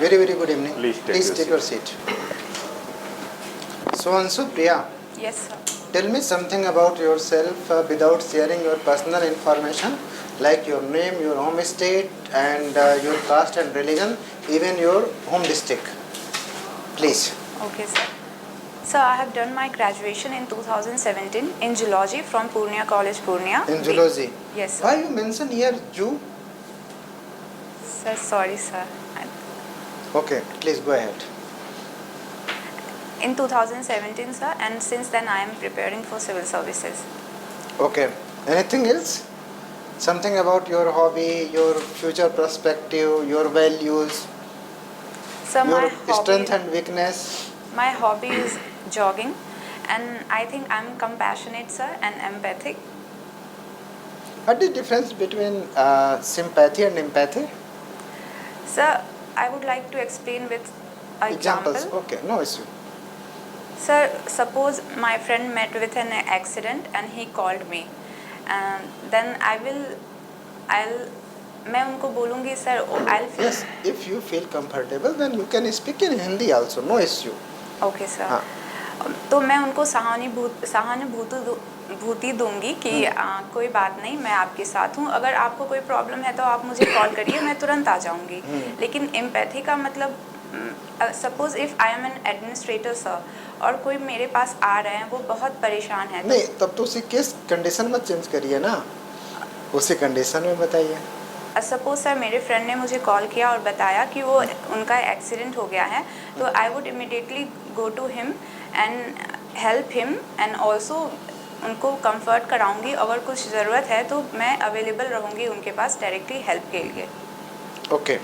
Very, very good evening. Please take your seat. So, Ansu, Priya, Yes, sir. tell me something about yourself without sharing your personal information like your name, your home state, and your caste and religion, even your home district. Please. Okay, sir. So I have done my graduation in 2017 in zoology from Purnia College, Purnia. In zoology. Yes, sir. Why you mention here Jew? Sir, sorry, sir. Okay, please go ahead. In 2017, sir, and since then I am preparing for civil services. Okay. Anything else? Something about your hobby, your future perspective, your values, So your strength and weakness. my hobby is jogging, and I think I'm compassionate, sir, and empathic. What is the difference between sympathy and empathy? Sir, I would like to explain with an example. Okay, no issue. Sir, suppose my friend met with an accident and he called me, and then मैं उनको बोलूँगी sir, I'll feel. Yes, if you feel comfortable, then you can speak in Hindi also, no issue. Okay, sir. तो मैं उनको सहानुभूति दूंगी कि कोई बात नहीं, मैं आपके साथ हूँ, अगर आपको कोई प्रॉब्लम है तो आप मुझे कॉल करिए, मैं तुरंत आ जाऊँगी. लेकिन एम्पैथी का मतलब suppose if I am an administrator sir और कोई मेरे पास आ रहे हैं, वो बहुत परेशान है. नहीं, तब तो उसी केस कंडीशन में चेंज करिए ना, उसी कंडीशन में बताइए. सपोज सर मेरे फ्रेंड ने मुझे कॉल किया और बताया कि वो उनका एक्सीडेंट हो गया है, तो I would immediately go to him and help him and also उनको कंफर्ट कराऊंगी. अगर कुछ ज़रूरत है तो मैं अवेलेबल रहूँगी उनके पास डायरेक्टली हेल्प के लिए. Okay.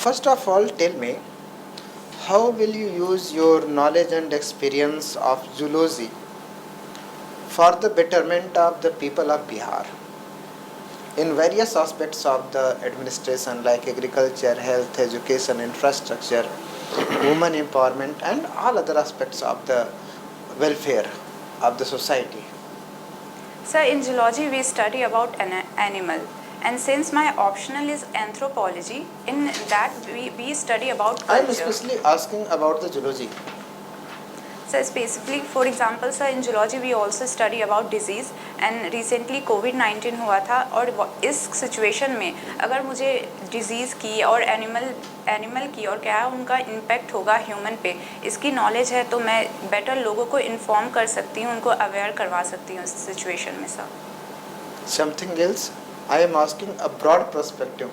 First of all tell me, how will you use your knowledge and experience of zoology for the betterment of the people of Bihar in various aspects of the administration like agriculture, health, education, infrastructure, women empowerment and all other aspects of the welfare of the society. Sir, in zoology we study about an animal, and since my optional is anthropology, in that we study about culture. I am especially asking about the zoology. So specifically, for example, sir, in zoology we also study about disease, and recently COVID-19 हुआ था, और इस situation में अगर मुझे disease की और animal की और क्या उनका इम्पैक्ट होगा ह्यूमन पे, इसकी नॉलेज है, तो मैं बेटर लोगों को इन्फॉर्म कर सकती हूँ, उनको अवेयर करवा सकती हूँ इस सिचुएशन में. Sir, Something else, I am asking a broad perspective,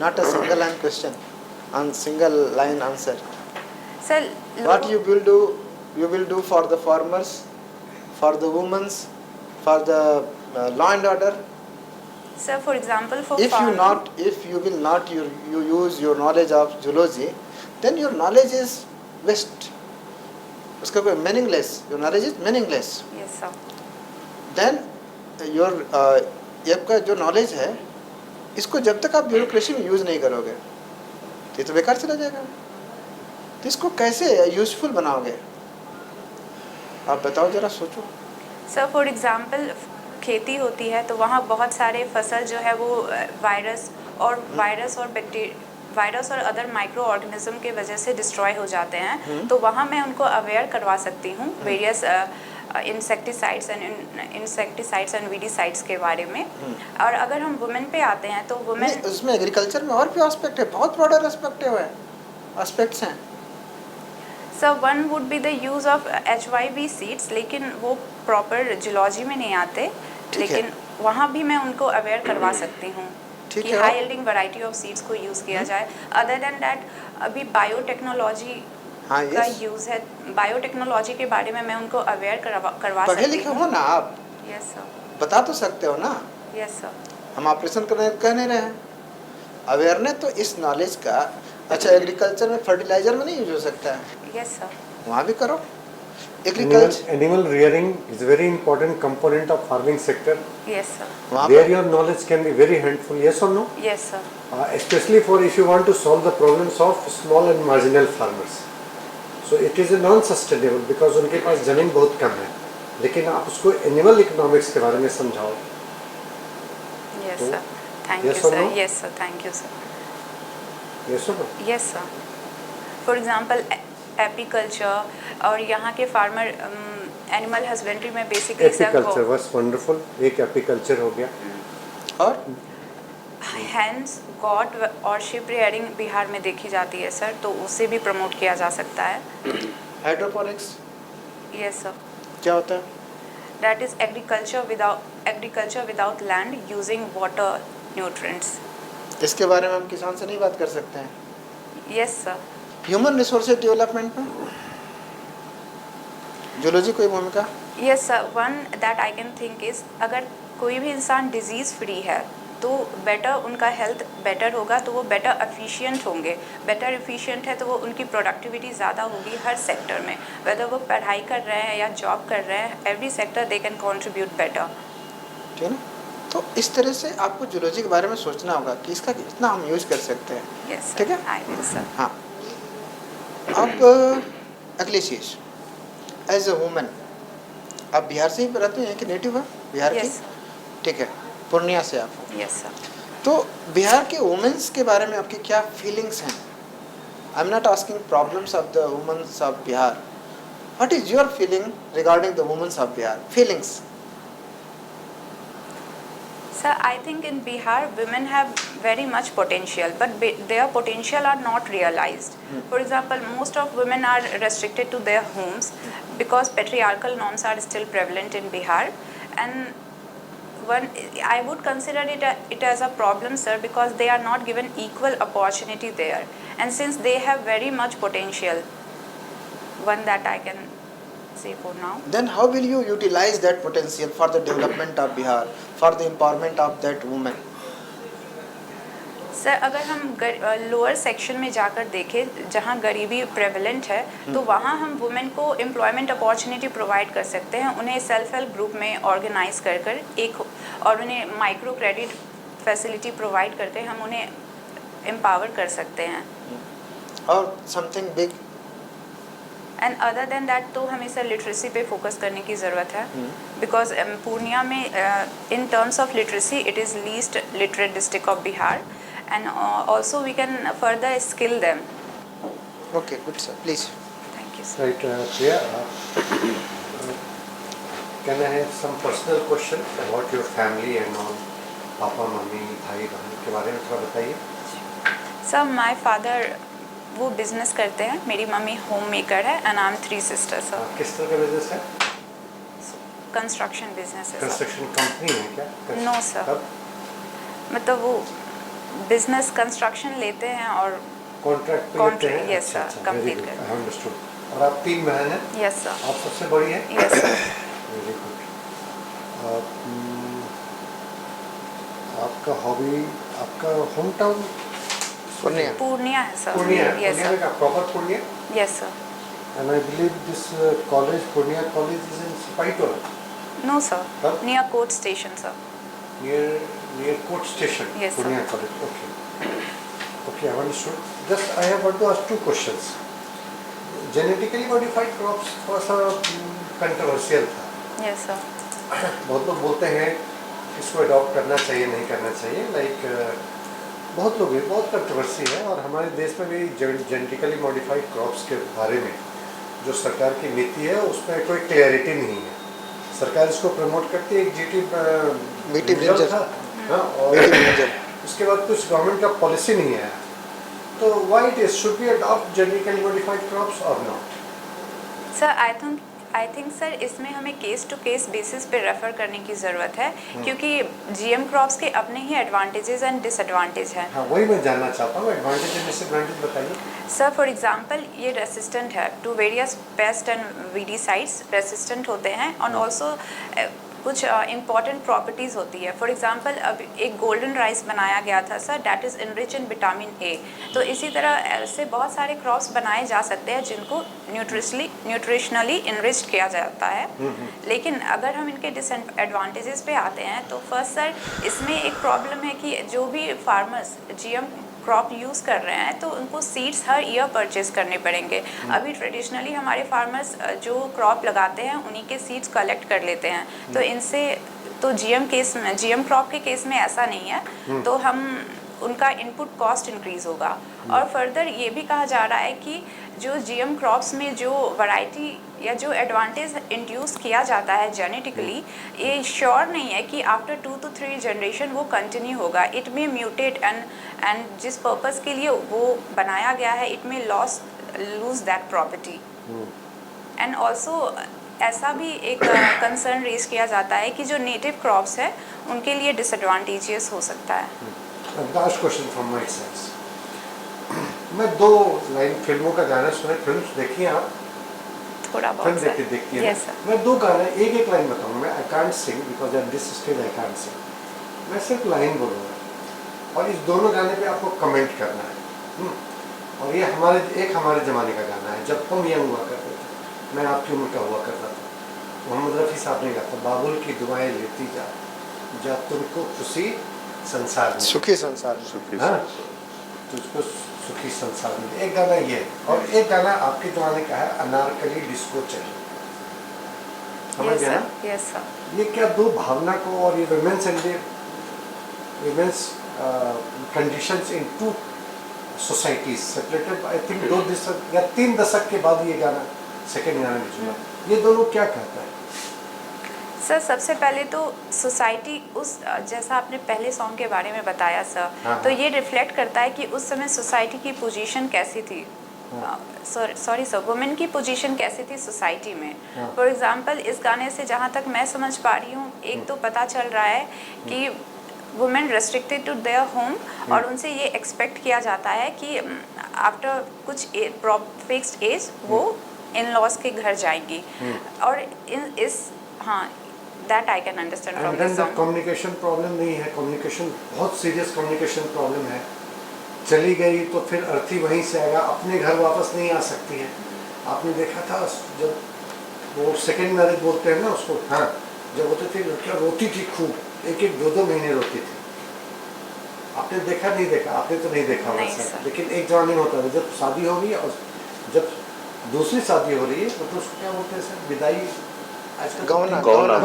not a single line question and single line answer. Sir, what you will do for the farmers, for the women, for the law and order. Sir, for example, for if you will not you use your knowledge of zoology, then your knowledge is waste. उसका कोई meaningless. Your knowledge is meaningless. Yes, sir. Then your आपका जो knowledge है, इसको जब तक आप bureaucracy में यूज नहीं करोगे, ये तो बेकार चला जाएगा. तो इसको कैसे यूजफुल बनाओगे, आप बताओ जरा, सोचो. सर, फॉर एग्जांपल खेती होती है तो वहाँ बहुत सारे फसल जो है वो वायरस और अदर माइक्रो ऑर्गेनिज्म के वजह से डिस्ट्रॉय हो जाते हैं. तो वहाँ मैं उनको अवेयर करवा सकती हूँ वेरियस इंसेक्टिसाइड्स एंड वीडिसाइड्स के बारे में. और अगर हम वुमेन पे आते हैं तो वुमेन, उसमें एग्रीकल्चर में और भी एस्पेक्ट है, बहुत ब्रॉडर एस्पेक्ट्स हैं. Sir, one would be the use of HYV seeds, लेकिन वो प्रॉपर जियोलॉजी में नहीं आते, लेकिन वहाँ भी मैं उनको अवेयर करवा सकती हूँ कि high yielding variety of seeds को यूज़ किया जाए. अदर देन दैट, अभी बायोटेक्नोलॉजी का यूज़ है, बायोटेक्नोलॉजी के बारे में मैं उनको अवेयर करवा सकती हूँ. पढ़े लिखे हो ना आप? Yes sir. बता तो सकते हो ना? Yes sir. हम ऑपरेशन कह नहीं रहे हैं. अवेयरनेस तो इस नॉलेज का. अच्छा, एग्रीकल्चर में फर्टिलाइजर में नहीं यूज हो सकता है? Yes sir. वहाँ भी करो. Animal rearing is a very important component of farming sector. Yes sir. Where your knowledge can be very helpful. Yes or no? Yes sir. Especially for if you want to solve the problems of small and marginal farmers. So it is a non-sustainable because उनके पास जमीन बहुत कम है, लेकिन आप उसको animal economics के बारे में समझाओ. Yes sir. Thank you sir. Yes sir. Thank you sir. Yes sir. Yes sir, for example apiculture और यहाँ के फार्मर एनिमल हस्बेंड्री में बेसिकली सर एपीकल्चर बस वंडरफुल, एक एपीकल्चर हो गया। और हैंस गॉट और शिप रियरिंग बिहार में देखी जाती है सर, तो उसे भी प्रमोट किया जा सकता है। हाइड्रोपोनिक्स यस सर, क्या होता है? That is agriculture without land using water nutrients. इसके बारे में हम किसान से नहीं बात कर सकते हैं? Yes sir. Human resources development में जूलॉजी कोई भूमिका? Yes sir, one that I can think is, अगर कोई भी इंसान डिजीज़ फ्री है तो बेटर उनका हेल्थ बेटर होगा, तो वो बेटर एफिशिएंट होंगे। बेटर एफिशिएंट है तो वो उनकी प्रोडक्टिविटी ज़्यादा होगी हर सेक्टर में, वेदर वो पढ़ाई कर रहे हैं या जॉब कर रहे हैं, every sector they can contribute better. ठीक है ना? तो इस तरह से आपको जूलॉजी के बारे में सोचना होगा कि इसका कितना हम यूज कर सकते हैं। यस ठीक है? I will sir. हाँ। अब अगली चीज़, एज ए वुमेन, आप बिहार से ही रहते हैं कि नेटिव है बिहार की? यस ठीक है, पूर्णिया से आप हो। Yes sir. तो बिहार के वुमेन्स के बारे में आपकी क्या फीलिंग्स हैं? I am not asking problems of the womens of Bihar, what is your feeling regarding the womens of Bihar? Feelings. Sir, I think in Bihar, women have very much potential, but their potential are not realized. For example, most of women are restricted to their homes because patriarchal norms are still prevalent in Bihar. And I would consider it as a problem, sir, because they are not given equal opportunity there. And since they have very much potential, one that I can say for now. Then how will you utilize that potential for the development of Bihar, for the empowerment of that woman? Sir, अगर हम lower section में जाकर देखें जहाँ गरीबी prevalent है, तो वहाँ हम वुमेन को एम्प्लॉयमेंट अपॉर्चुनिटी प्रोवाइड कर सकते हैं, उन्हें सेल्फ हेल्प ग्रुप में ऑर्गेनाइज कर कर एक, और उन्हें माइक्रो क्रेडिट फैसिलिटी प्रोवाइड करके हम उन्हें एम्पावर कर सकते हैं। और something big? And other than that, तो हमें सर लिटरेसी पे फोकस करने की ज़रूरत है, बिकॉज पूर्णिया में in terms of literacy it is least literate district of Bihar, and also we can further skill them. Okay, good sir, please. Thank you sir. Right Priya, can I have some personal question about your family and all? Papa mummy भाई बहन के बारे में थोड़ा बताइए। Sir, my father वो business करते हैं, मेरी मम्मी होम मेकर है, and I am 3 sisters sir. किस तरह का बिजनेस है? कंस्ट्रक्शन बिजनेस है। कंस्ट्रक्शन कंपनी है क्या? नो सर, मतलब वो बिजनेस कंस्ट्रक्शन लेते हैं और कॉन्ट्रैक्ट पे लेते हैं? यस सर, कंप्लीट करते हैं। अंडरस्टूड। और आप 3 बहन हैं? Yes sir. आप सबसे बड़ी हैं? Yes sir. Very good. आपका हॉबी, आपका होम टाउन पूर्णिया? पूर्णिया है sir. Purnia? Yes Purnia sir. में proper Purnia? Yes sir. And I believe this college, Purnia college is in Sipahitola? No sir, Huh? Near court station sir. near court station? Yes, sir. Purnia College. Okay. Okay, I understood. Just I have want to ask 2 questions. Genetically modified crops थोड़ा सा controversial था। Yes sir. बहुत लोग बोलते हैं इसको adopt करना चाहिए नहीं करना चाहिए, लाइक बहुत लोग हैं, बहुत कंट्रोवर्सी है। और हमारे देश में भी जेनेटिकली मॉडिफाइड क्रॉप्स के बारे में जो सरकार की नीति है उसमें कोई क्लैरिटी नहीं है। सरकार इसको प्रमोट करती है, एक मीठी ब्रिंजल था, हाँ, और उसके बाद कुछ गवर्नमेंट का पॉलिसी नहीं है। तो why it is, should be adopt genetically modified crops और not? Sir, I think sir इसमें हमें केस टू केस बेसिस पे रेफर करने की ज़रूरत है, क्योंकि जीएम क्रॉप्स के अपने ही एडवांटेजेस एंड डिसएडवांटेज हैं। हाँ, वही मैं जानना चाहता हूँ, एडवांटेज एंड डिसएडवांटेज बताइए। सर, फॉर एग्जांपल ये रेसिस्टेंट है to various pest and weedicides, resistant होते हैं, और ऑल्सो कुछ इंपॉर्टेंट प्रॉपर्टीज़ होती है। फॉर एग्जांपल अब एक गोल्डन राइस बनाया गया था sir, that is enrich in vitamin A. तो इसी तरह ऐसे बहुत सारे क्रॉप्स बनाए जा सकते हैं जिनको न्यूट्रिशनली इनरिच्ड किया जाता है। लेकिन अगर हम इनके डिसएडवांटेजेस पे आते हैं, तो फर्स्ट सर इसमें एक प्रॉब्लम है कि जो भी फार्मर्स जीएम क्रॉप यूज़ कर रहे हैं तो उनको सीड्स हर ईयर परचेज करने पड़ेंगे। अभी ट्रेडिशनली हमारे फार्मर्स जो क्रॉप लगाते हैं उन्हीं के सीड्स कलेक्ट कर लेते हैं, तो इनसे तो जीएम क्रॉप के केस में ऐसा नहीं है। तो हम उनका इनपुट कॉस्ट इंक्रीज होगा। और फर्दर ये भी कहा जा रहा है कि जो जीएम क्रॉप्स में जो वैरायटी या जो एडवांटेज इंड्यूस किया जाता है जेनेटिकली, ये श्योर नहीं है कि आफ्टर 2 to 3 जनरेशन वो कंटिन्यू होगा। इट में म्यूटेट एंड जिस पर्पस के लिए वो बनाया गया है, इट में lose that property. And also ऐसा भी एक कंसर्न रेज किया जाता है कि जो नेटिव क्रॉप्स है उनके लिए डिसएडवांटेजियस हो सकता है। Last question from my side. मैं 2 लाइन फिल्मों का गाना सुने, फिल्म्स देखी हैं आप? थोड़ा फिल्म बहुत सर। देखती है यस ना? सर। मैं 2 गाने एक लाइन बताऊंगा। मैं I can't Singh because at this stage I can't सिंग। मैं सिर्फ लाइन बोलूँगा और इस दोनों गाने पे आपको कमेंट करना है। और ये हमारे ज़माने का गाना है, जब हम यंग हुआ करते थे। मैं आपकी उम्र का हुआ करता था। मोहम्मद रफ़ी साहब ने गाता, बाबुल की दुआएं लेती जा तुमको खुशी संसार में, सुखी संसार में। सुखी हाँ, संसार। तुझको सुखी संसार में। एक गाना ये है और एक गाना आपके ज़माने का है, अनारकली डिस्को चली। समझ यस गया ना? सर। Yes sir. ये क्या 2 भावना को, और ये womens and womens conditions in 2 societies separated. I think 2 दशक या 3 दशक के बाद ये गाना सेकंड गाना में चुना। ये दोनों क्या कहता है? सर सबसे पहले तो सोसाइटी उस जैसा आपने पहले सॉन्ग के बारे में बताया सर, हाँ, तो हाँ। ये रिफ्लेक्ट करता है कि उस समय सोसाइटी की पोजीशन कैसी थी। सॉरी सर, वुमेन की पोजीशन कैसी थी सोसाइटी में। हाँ। फॉर एग्जांपल इस गाने से जहाँ तक मैं समझ पा रही हूँ, एक तो पता चल रहा है कि women restricted to their home, और उनसे ये एक्सपेक्ट किया जाता है कि आफ्टर कुछ फिक्स्ड एज वो इन लॉज के घर जाएंगी। और हाँ, that I can understand from and this then song. Communication problem नहीं है, कम्युनिकेशन बहुत सीरियस कम्युनिकेशन प्रॉब्लम है। चली गई तो फिर अर्थी वहीं से आएगा, अपने घर वापस नहीं आ सकती है। आपने देखा था जब वो सेकेंड मैरिज बोलते हैं ना उसको, हाँ, जब होते थे लड़कियाँ रोती थी खूब, 1-2 महीने रोती थी। आपने देखा नहीं देखा? आपने तो नहीं देखा नहीं वैसा, सर। लेकिन एक जमाने में होता था जब शादी हो गई और जब दूसरी शादी हो रही है तो उसको क्या बोलते हैं सर, विदाई। आजकल गौना, गौना,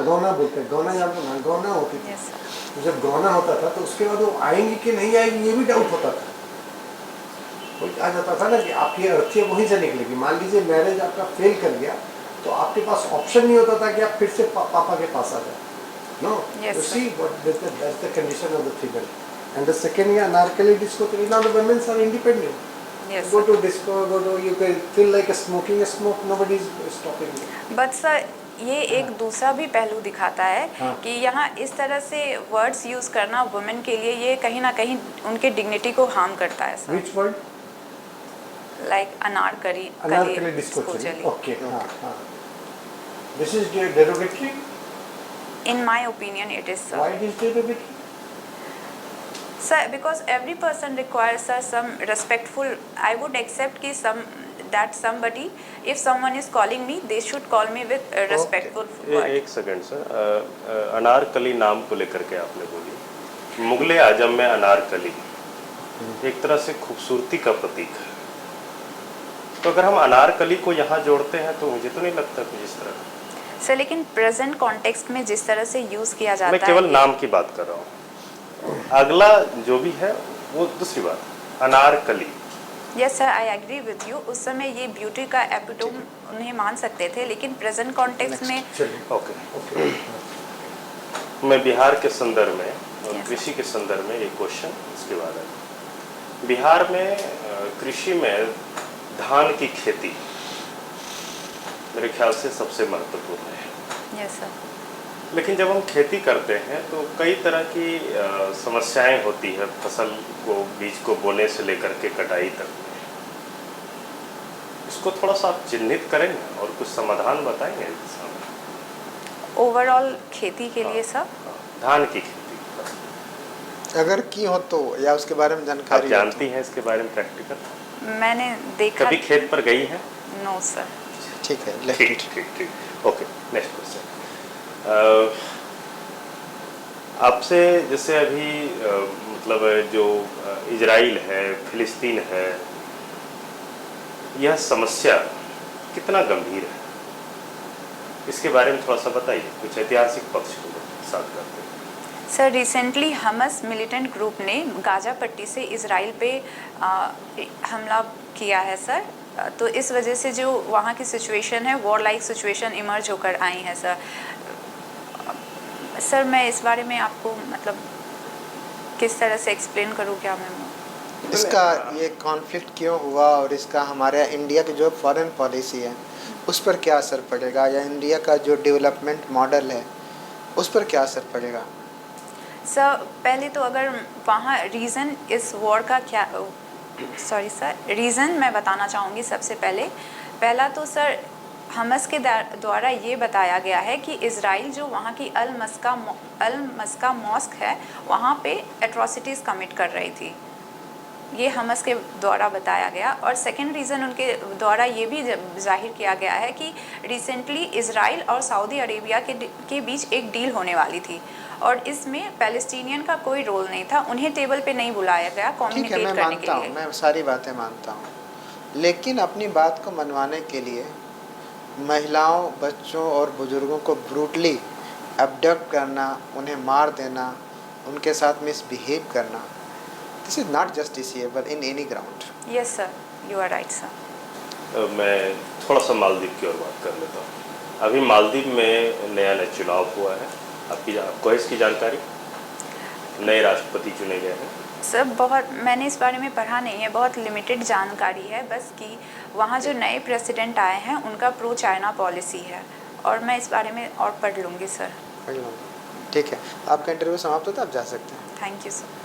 गौना बोलते हैं। गौना जानते हो ना? गौना होती थी। Yes sir. तो जब गौना होता था तो उसके बाद वो आएंगी कि नहीं आएंगी, ये भी डाउट होता था। कोई आ जाता था ना कि आपकी अर्थी वहीं से निकलेगी। मान लीजिए मैरिज आपका फेल कर गया तो आपके पास ऑप्शन नहीं होता था कि आप फिर से पापा के पास आ जाए। No, Yes, you sir. see what that's the condition of the female. And the second year anarkali disco, now the women are independent. Yes, Go sir. to disco, you can feel like smoking a smoke, nobody is stopping you. But sir ये एक दूसरा भी पहलू दिखाता है हाँ। कि यहाँ इस तरह से वर्ड्स यूज़ करना वुमेन के लिए ये कहीं ना कहीं उनके डिग्निटी को हार्म करता है sir. Which word? Like Anarkali Anarkali disco chali. Okay, हाँ. This is derogatory? In my opinion it is Why sir. it is derogatory? Sir because every person requires sir some respectful, I would accept कि some that somebody if someone is calling me they should call me with respectful word. एक second sir, Anarkali नाम को लेकर के आपने बोली, मुगले आजम में अनारकली एक तरह से खूबसूरती का प्रतीक है। तो अगर हम अनारकली को यहाँ जोड़ते हैं तो मुझे तो नहीं लगता कुछ इस तरह का। सर लेकिन प्रेजेंट कॉन्टेक्स्ट में जिस तरह से यूज़ किया जाता मैं है, केवल नाम की बात कर रहा हूँ, अगला जो भी है वो दूसरी बात। Anarkali, yes sir I agree with you. उस समय ये ब्यूटी का एपिटोम उन्हें मान सकते थे, लेकिन प्रेजेंट कॉन्टेक्स्ट में चलिए, ओके। okay. मैं बिहार के संदर्भ में और Yes. कृषि के संदर्भ में एक क्वेश्चन इसके बाद है। बिहार में कृषि में धान की खेती मेरे ख्याल से सबसे महत्वपूर्ण है। Yes sir. लेकिन जब हम खेती करते हैं तो कई तरह की समस्याएं होती है, फसल को, बीज को बोने से लेकर के कटाई तक। इसको थोड़ा सा आप चिन्हित करेंगे और कुछ समाधान बताएंगे इस दिशा में? ओवरऑल खेती के लिए सर धान की खेती अगर की हो तो, या उसके बारे में आप जानकारी हो तो। जानती हैं इसके बारे में प्रैक्टिकल? मैंने देखा। कभी खेत पर गई हैं? No sir. ठीक है, लेफ्ट ठीक इट। ठीक ठीक, ओके। Next question. आपसे जैसे अभी मतलब जो इजराइल है, फिलिस्तीन है, यह समस्या कितना गंभीर है, इसके बारे में थोड़ा सा बताइए, कुछ ऐतिहासिक पक्ष को साथ करते हैं। सर रिसेंटली हमस मिलिटेंट ग्रुप ने गाजा पट्टी से इजराइल पे हमला किया है सर। तो इस वजह से जो वहाँ की सिचुएशन है वॉर लाइक सिचुएशन इमर्ज होकर आई है सर। सर मैं इस बारे में आपको मतलब किस तरह से एक्सप्लेन करूँ क्या मैं इसका ये कॉन्फ्लिक्ट क्यों हुआ और इसका हमारे इंडिया की जो फॉरेन पॉलिसी है उस पर क्या असर पड़ेगा, या इंडिया का जो डेवलपमेंट मॉडल है उस पर क्या असर पड़ेगा? सर पहले तो अगर वहाँ रीज़न इस वॉर का क्या सॉरी सर रीज़न मैं बताना चाहूँगी। सबसे पहला तो सर हमस के द्वारा ये बताया गया है कि इज़राइल जो वहाँ की अल मस्का मॉस्क है वहाँ पे एट्रॉसिटीज़ कमिट कर रही थी, ये हमस के द्वारा बताया गया। और सेकंड रीज़न उनके द्वारा ये भी जाहिर किया गया है कि रिसेंटली इज़राइल और सऊदी अरेबिया के बीच एक डील होने वाली थी और इसमें पैलेस्टीनियन का कोई रोल नहीं था, उन्हें टेबल पे नहीं बुलाया गया कम्युनिकेट करने के लिए। मैं सारी बातें मानता हूँ, लेकिन अपनी बात को मनवाने के लिए महिलाओं, बच्चों और बुजुर्गों को ब्रूटली अबडक्ट करना, उन्हें मार देना, उनके साथ मिसबिहेव करना, this is not justifiable in any ground. Yes sir, you are right sir. मैं थोड़ा सा मालदीव की ओर बात कर लेता हूँ। अभी मालदीव में नया चुनाव हुआ है, आपको है इसकी जानकारी? नए राष्ट्रपति चुने गए हैं सर। बहुत मैंने इस बारे में पढ़ा नहीं है, बहुत लिमिटेड जानकारी है बस कि वहाँ जो नए प्रेसिडेंट आए हैं उनका प्रो चाइना पॉलिसी है और मैं इस बारे में और पढ़ लूँगी सर। ठीक है, आपका इंटरव्यू समाप्त होता है, आप जा सकते हैं। Thank you sir.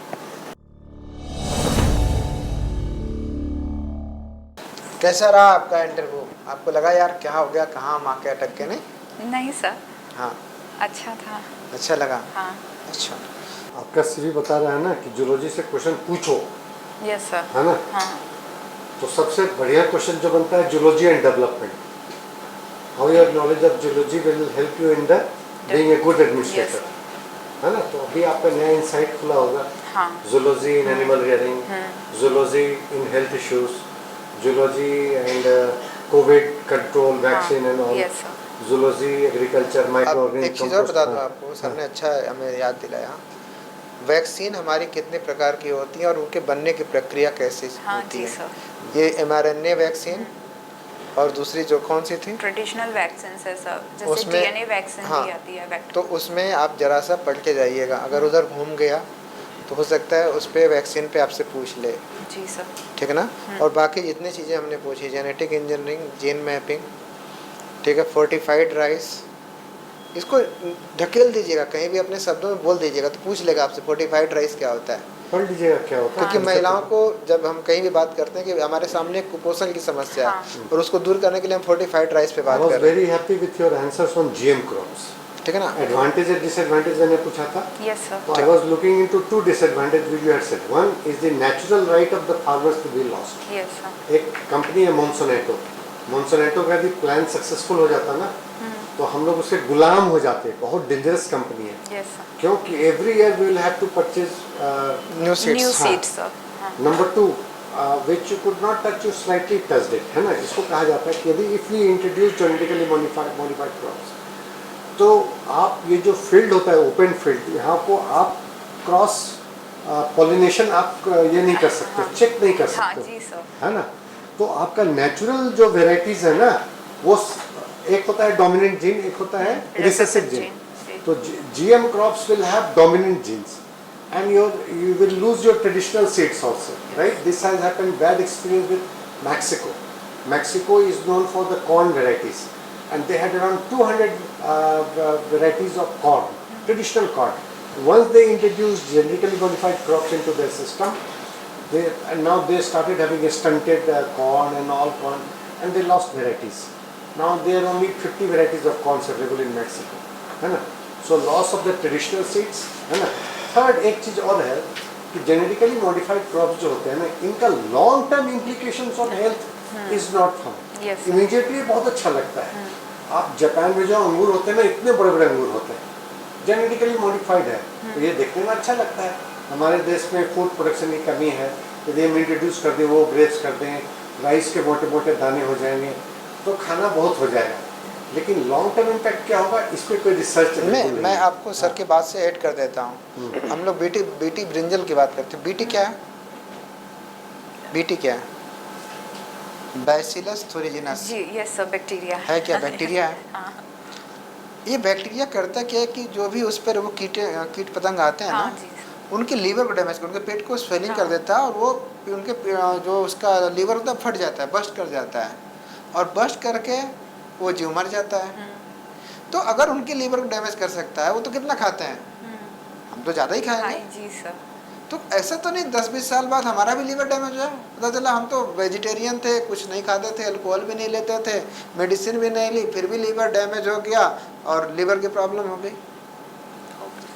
कैसा रहा आपका इंटरव्यू? आपको लगा यार क्या हो गया, कहाँ हम आके अटक के? नहीं सर। हाँ, अच्छा था। अच्छा लगा? हाँ। अच्छा, आपका सीवी बता रहा है ना कि जूलॉजी से क्वेश्चन पूछो, यस सर। है ना? हाँ। तो सबसे बढ़िया क्वेश्चन जो बनता है zoology and development, how your knowledge of zoology will help you in the being a good administrator, है ना? तो अभी आपका नया इंसाइट खुला होगा। हाँ। Zoology in animal rearing, zoology in health issues, zoology and Covid control, vaccine and all, zoology, agriculture, micro अब एक चीज़ और बता दूँ आपको, सर ने अच्छा हमें याद दिलाया। वैक्सीन हमारी कितने प्रकार की होती है और उनके बनने की प्रक्रिया कैसे होती है? सर। ये mRNA वैक्सीन और दूसरी जो कौन सी थी? ट्रेडिशनल वैक्सीन है सर, जैसे DNA वैक्सीन भी आती है। तो उसमें आप जरा सा पढ़ के जाइएगा, अगर उधर घूम गया तो हो सकता है उस पर वैक्सीन पे आपसे पूछ ले। जी सर। ठीक है ना? और बाकी जितनी चीज़ें हमने पूछी, जेनेटिक इंजीनियरिंग, जीन मैपिंग, ठीक है, फोर्टिफाइड राइस, इसको ढकेल दीजिएगा, कहीं भी अपने शब्दों में बोल दीजिएगा तो पूछ लेगा आपसे फोर्टिफाइड राइस क्या होता है। पढ़ लीजिएगा क्या होता है। क्योंकि महिलाओं को जब हम कहीं भी बात करते हैं कि हमारे सामने कुपोषण की समस्या है और उसको दूर करने के लिए हम फोर्टिफाइड राइस पे बात कर रहे हैं। Very happy with your answers on GM crops, ठीक है ना? एडवांटेज एंड डिसएडवांटेज मैंने पूछा था। Yes sir. तो I was looking into two disadvantage which you had said. One is the natural right of the farmers to be lost. Yes sir. एक company है Monsanto का भी प्लान सक्सेसफुल हो जाता ना तो हम लोग उसके गुलाम हो जाते, बहुत डेंजरस कंपनी है। Yes sir. क्योंकि every year we will have to purchase new new seeds. Seeds sir. Number 2 which you could not touch, you slightly touched it, है ना? जिसको कहा जाता है कि यदि if we introduce genetically modified crops, तो आप ये जो फील्ड होता है ओपन फील्ड, यहाँ को आप क्रॉस पॉलिनेशन आप ये नहीं कर सकते, चेक नहीं कर सकते। हाँ जी सर। है ना? तो आपका नेचुरल जो वेराइटीज है ना, वो एक होता है डोमिनेंट जीन, एक होता है रिसेसिव जीन। तो GM crops will have dominant genes and you will lose your traditional seeds also, right? This has happened, bad experience with Mexico. Mexico is known for the corn varieties and they had around 200 varieties of corn, traditional corn. Once they introduced genetically modified crops into their system, and now they started having a stunted corn and all corn, and they lost varieties. Now there are only 50 varieties of corn available in Mexico, है ना? So loss of the traditional seeds, है ना? Third एक चीज और है कि genetically modified crops जो होते हैं ना, इनका long term implications on health is not found. Immediately बहुत अच्छा लगता है। आप जापान में जो अंगूर होते हैं ना, इतने बड़े बड़े अंगूर होते हैं, जेनेटिकली मॉडिफाइड है, तो ये देखने में अच्छा लगता है। हमारे देश में फूड प्रोडक्शन की कमी है, यदि हम इंट्रोड्यूस कर दें, वो ग्रेप्स कर दें, राइस के मोटे मोटे दाने हो जाएंगे, तो खाना बहुत हो जाएगा। लेकिन लॉन्ग टर्म इम्पैक्ट क्या होगा इस पे कोई रिसर्च मैं आपको सर की बात से ऐड कर देता हूँ। हम लोग बीटी ब्रिंजल की बात करते हैं। बीटी क्या है? बीटी क्या है? बैसिलस थोरिजिनस जी यस सर, बैक्टीरिया है। क्या बैक्टीरिया है? हाँ ये बैक्टीरिया करता क्या है कि जो भी उस पर वो कीट पतंग आते हैं हाँ ना, जी उनके लीवर को डैमेज कर, उनके पेट को स्वेलिंग कर हाँ। देता है और वो उनके जो उसका लीवर होता है फट जाता है, बस्ट कर जाता है और बस्ट करके वो जीव मर जाता है। तो अगर उनके लीवर को डैमेज कर सकता है, वो तो कितना खाते हैं, हम तो ज़्यादा ही हाँ खाएंगे। जी सर। तो ऐसा तो नहीं 10-20 साल बाद हमारा भी लीवर डैमेज हो, पता चला हम तो वेजिटेरियन थे, कुछ नहीं खाते थे, अल्कोहल भी नहीं लेते थे, मेडिसिन भी नहीं ली, फिर भी लीवर डैमेज हो गया और लीवर की प्रॉब्लम हो गई।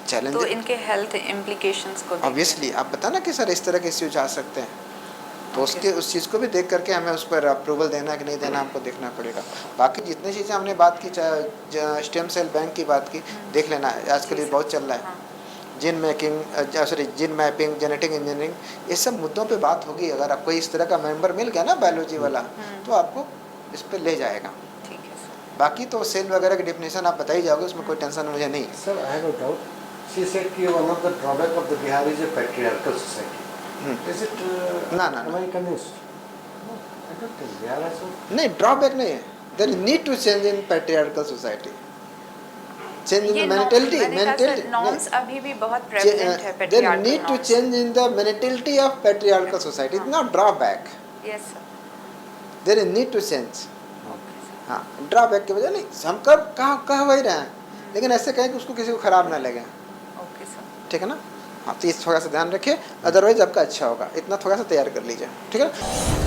चैलेंज तो इनके हेल्थ इम्प्लीकेशंस को ऑब्वियसली आप बता ना कि सर इस तरह के इश्यूज आ सकते हैं, तो उसके उस चीज़ को भी देख करके हमें उस पर अप्रूवल देना है कि नहीं देना हमको देखना पड़ेगा। बाकी जितनी चीज़ें हमने बात की, स्टेम सेल बैंक की बात की, देख लेना है आजकल ये बहुत चल रहा है। जीन मैपिंग, जेनेटिक इंजीनियरिंग, ये सब मुद्दों पे बात होगी। अगर आपको इस तरह का मेंबर मिल गया ना बायोलॉजी वाला, तो आपको इस पर ले जाएगा। ठीक है सर। बाकी तो सेल वगैरह की डेफिनेशन आप बता ही जाओगे, उसमें कोई टेंशन मुझे नहीं। Sir, I have a doubt. She said कि one of the drawback of the Bihar is a patriarchal society. Is it? No. Am I convinced? No, I don't think Bihar has a. नहीं, drawback नहीं है। There is need to change in patriarchal society, change in the mentality norms अभी भी बहुत prevalent है there patriarchal need to norms। Change in the mentality of patriarchal society, it's not drawback, yes sir. There is need to change. Okay sir. हाँ, drawback की वजह नहीं, हम कह वही रहे हैं, लेकिन ऐसे कहें कि उसको किसी को खराब ना लगे। Okay sir. ठीक है ना? हाँ, तो इस थोड़ा सा ध्यान रखिए, अदरवाइज आपका अच्छा होगा। इतना थोड़ा सा तैयार कर लीजिए, ठीक है ना?